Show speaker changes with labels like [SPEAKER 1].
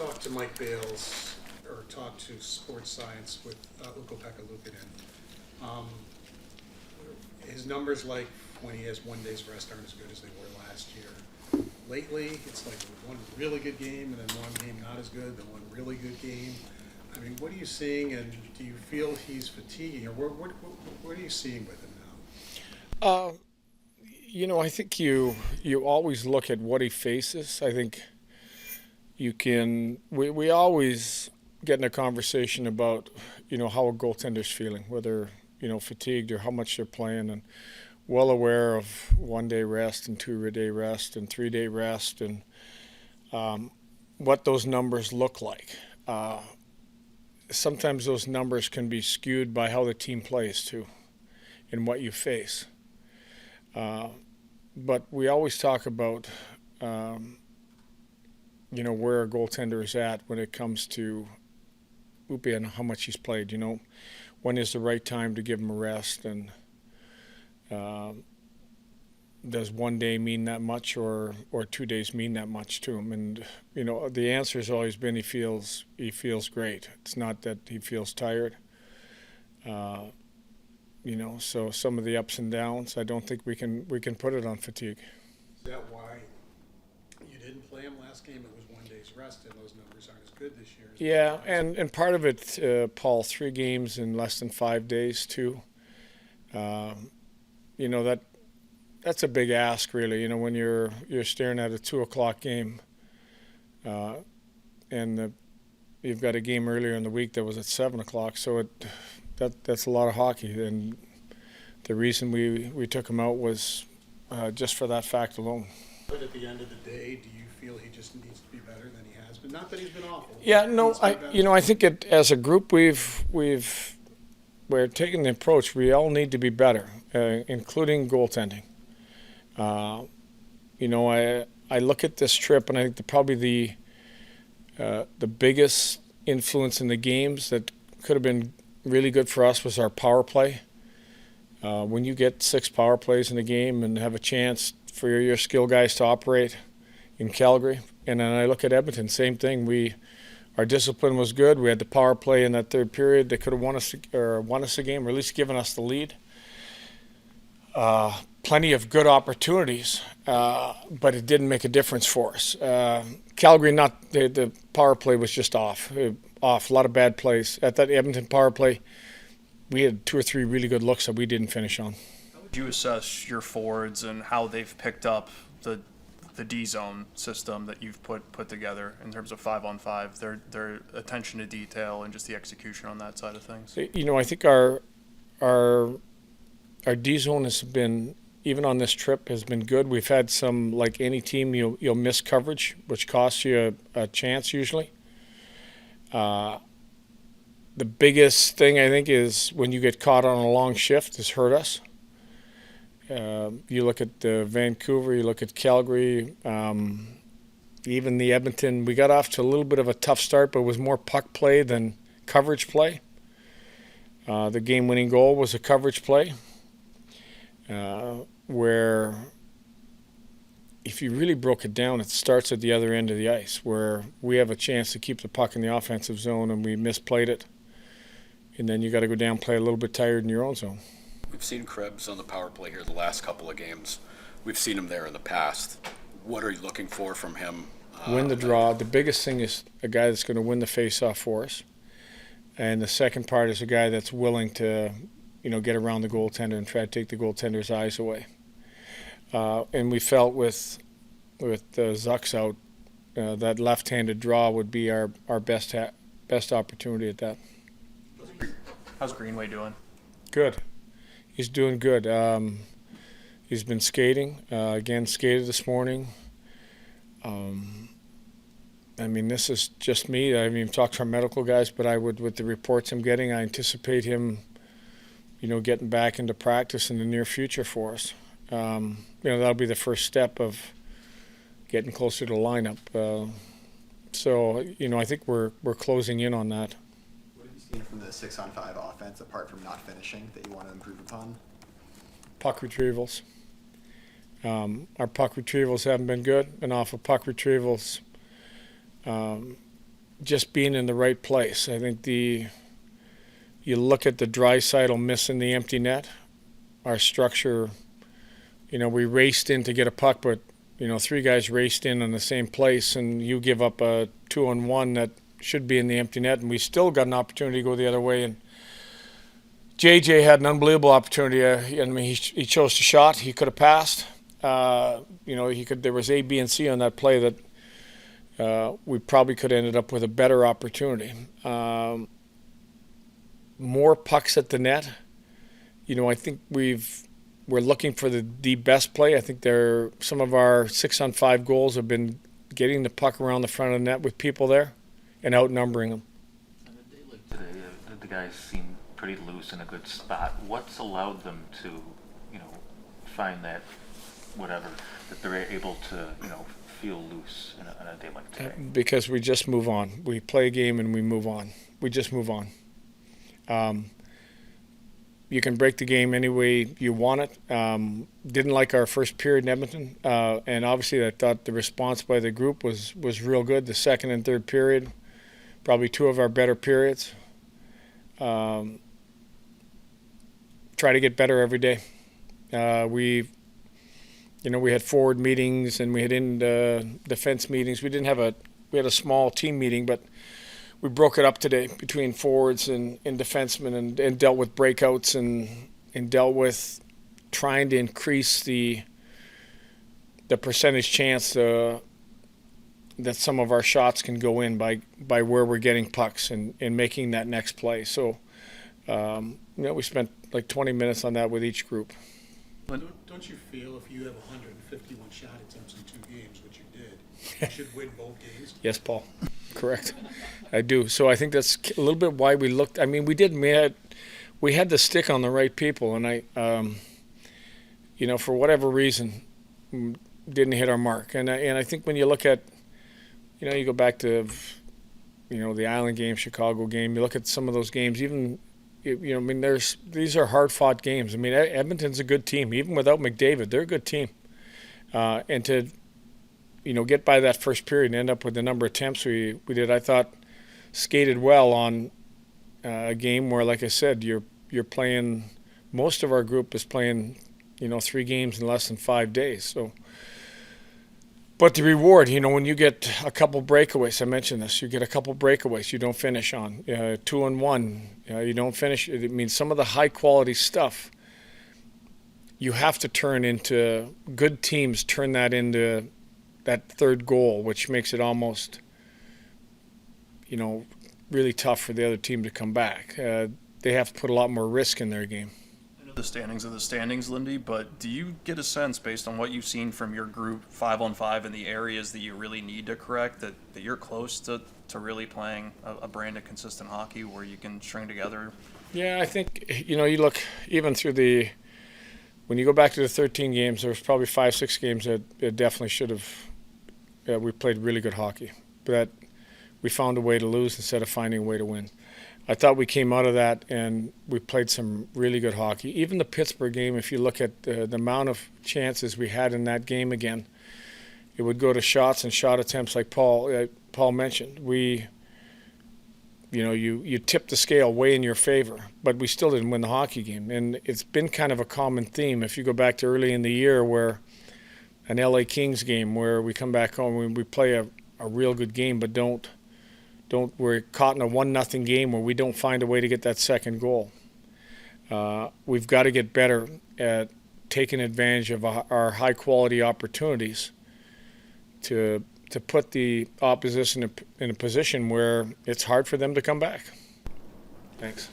[SPEAKER 1] talked to Mike Bales, or talked to Sports Science with Ukko-Pekka Luukkonen. His numbers, like when he has 1 day's rest, aren't as good as they were last year. Lately, it's like one really good game and then one game not as good, then one really good game. I mean, what are you seeing, and do you feel he's fatiguing, or what are you seeing with him now?
[SPEAKER 2] I think you always look at what he faces. I think we always get in a conversation about, how a goaltender's feeling, whether, fatigued or how much they're playing, and well aware of 1 day rest and 2 day rest and 3 day rest, and what those numbers look like. Sometimes those numbers can be skewed by how the team plays too and what you face. But we always talk about, where a goaltender is at when it comes to Upi and how much he's played. When is the right time to give him a rest, and does 1 day mean that much, or 2 days mean that much to him? And the answer has always been he feels great. It's not that he feels tired. So some of the ups and downs, I don't think we can put it on fatigue.
[SPEAKER 1] Is that why you didn't play him last game? It was 1 day's rest, and those numbers aren't as good this year.
[SPEAKER 2] Yeah, and part of it, Paul, 3 games in less than 5 days too. That's a big ask, really. When you're staring at a 2:00 game, and you've got a game earlier in the week that was at 7:00, so that's a lot of hockey. And the reason we took him out was just for that fact alone.
[SPEAKER 1] But at the end of the day, do you feel he just needs to be better than he has been? Not that he's been awful.
[SPEAKER 2] Yeah, no, I think as a group we're taking the approach. We all need to be better, including goaltending. I look at this trip, and I think probably the biggest influence in the games that could have been really good for us was our power play. When you get 6 power plays in a game and have a chance for your skill guys to operate in Calgary, and then I look at Edmonton, same thing. Our discipline was good. We had the power play in that third period. They could have won us a game, or at least given us the lead. Plenty of good opportunities, but it didn't make a difference for us. Calgary, the power play was just off. A lot of bad plays. At that Edmonton power play, we had 2 or 3 really good looks that we didn't finish on.
[SPEAKER 3] How would you assess your forwards and how they've picked up the D-zone system that you've put together in terms of 5-on-5, their attention to detail and just the execution on that side of things?
[SPEAKER 2] I think our D-zone has been, even on this trip, has been good. We've had some, like any team, you'll miss coverage, which costs you a chance usually. The biggest thing, I think, is when you get caught on a long shift, has hurt us. You look at Vancouver, you look at Calgary, even the Edmonton. We got off to a little bit of a tough start, but it was more puck play than coverage play. The game-winning goal was a coverage play, where if you really broke it down, it starts at the other end of the ice, where we have a chance to keep the puck in the offensive zone and we misplayed it. And then you got to go down and play a little bit tired in your own zone.
[SPEAKER 4] We've seen Krebs on the power play here the last couple of games. We've seen him there in the past. What are you looking for from him?
[SPEAKER 2] Win the draw. The biggest thing is a guy that's going to win the face-off for us. And the second part is a guy that's willing to, get around the goaltender and try to take the goaltender's eyes away. And we felt with Zucks out, that left-handed draw would be our best opportunity at that.
[SPEAKER 3] How's Greenway doing? Good.
[SPEAKER 2] He's doing good. He's been skating. Again, skated this morning. This is just me. I haven't even talked to our medical guys, but with the reports I'm getting, I anticipate him, getting back into practice in the near future for us. That'll be the first step of getting closer to the lineup. I think we're closing in on that.
[SPEAKER 5] What have you seen from the 6-on-5 offense, apart from not finishing, that you want to improve upon?
[SPEAKER 2] Puck retrievals. Our puck retrievals haven't been good, and off of puck retrievals, just being in the right place. I think you look at the Draisaitl missing the empty net. Our structure, we raced in to get a puck, but, 3 guys raced in the same place, and you give up a 2-on-1 that should be in the empty net, and we still got an opportunity to go the other way. And JJ had an unbelievable opportunity. He chose to shot. He could have passed. There was A, B, and C on that play that we probably could have ended up with a better opportunity. More pucks at the net. I think we're looking for the best play. I think some of our 6-on-5 goals have been getting the puck around the front of the net with people there and outnumbering them.
[SPEAKER 6] On a day like today, the guys seem pretty loose in a good spot. What's allowed them to, find that that they're able to, feel loose on a day like today?
[SPEAKER 2] Because we just move on. We play a game and we move on. We just move on. You can break the game any way you want it. Didn't like our first period in Edmonton, and obviously I thought the response by the group was real good. The second and third period, probably 2 of our better periods. Try to get better every day. We had forward meetings and we had defense meetings. We had a small team meeting, but we broke it up today between forwards and defensemen and dealt with breakouts and dealt with trying to increase the percentage chance that some of our shots can go in by where we're getting pucks and making that next play. So, we spent like 20 minutes on that with each group.
[SPEAKER 1] Don't you feel if you have 151 shot attempts in 2 games, which you did, you should win both games?
[SPEAKER 2] Yes, Paul. Correct. I do. So I think that's a little bit why we looked. I mean, we had the stick on the right people, and for whatever reason, didn't hit our mark. And I think when you look at, you go back to, the Island game, Chicago game, you look at some of those games, even. These are hard-fought games. I mean, Edmonton's a good team. Even without McDavid, they're a good team. And to, get by that first period and end up with the number of attempts we did, I thought skated well on a game where, like I said, you're playing. Most of our group is playing, 3 games in less than 5 days. So. But the reward, when you get a couple breakaways, I mentioned this, you get a couple breakaways you don't finish on, 2-on-1, you don't finish. It means some of the high-quality stuff you have to turn into, good teams turn that into that third goal, which makes it almost, really tough for the other team to come back. They have to put a lot more risk in their game.
[SPEAKER 3] The standings are the standings, Lindy, but do you get a sense based on what you've seen from your group 5-on-5 in the areas that you really need to correct that you're close to really playing a brand of consistent hockey where you can string together?
[SPEAKER 2] Yeah, I think, you look even through when you go back to the 13 games, there was probably 5-6 games that it definitely should have, we played really good hockey, but we found a way to lose instead of finding a way to win. I thought we came out of that and we played some really good hockey. Even the Pittsburgh game, if you look at the amount of chances we had in that game again, it would go to shots and shot attempts like Paul mentioned. You tipped the scale way in your favor, but we still didn't win the hockey game. And it's been kind of a common theme. If you go back to early in the year where an LA Kings game where we come back home and we play a real good game but we're caught in a 1-0 game where we don't find a way to get that second goal. We've got to get better at taking advantage of our high-quality opportunities to put the opposition in a position where it's hard for them to come back. Thanks.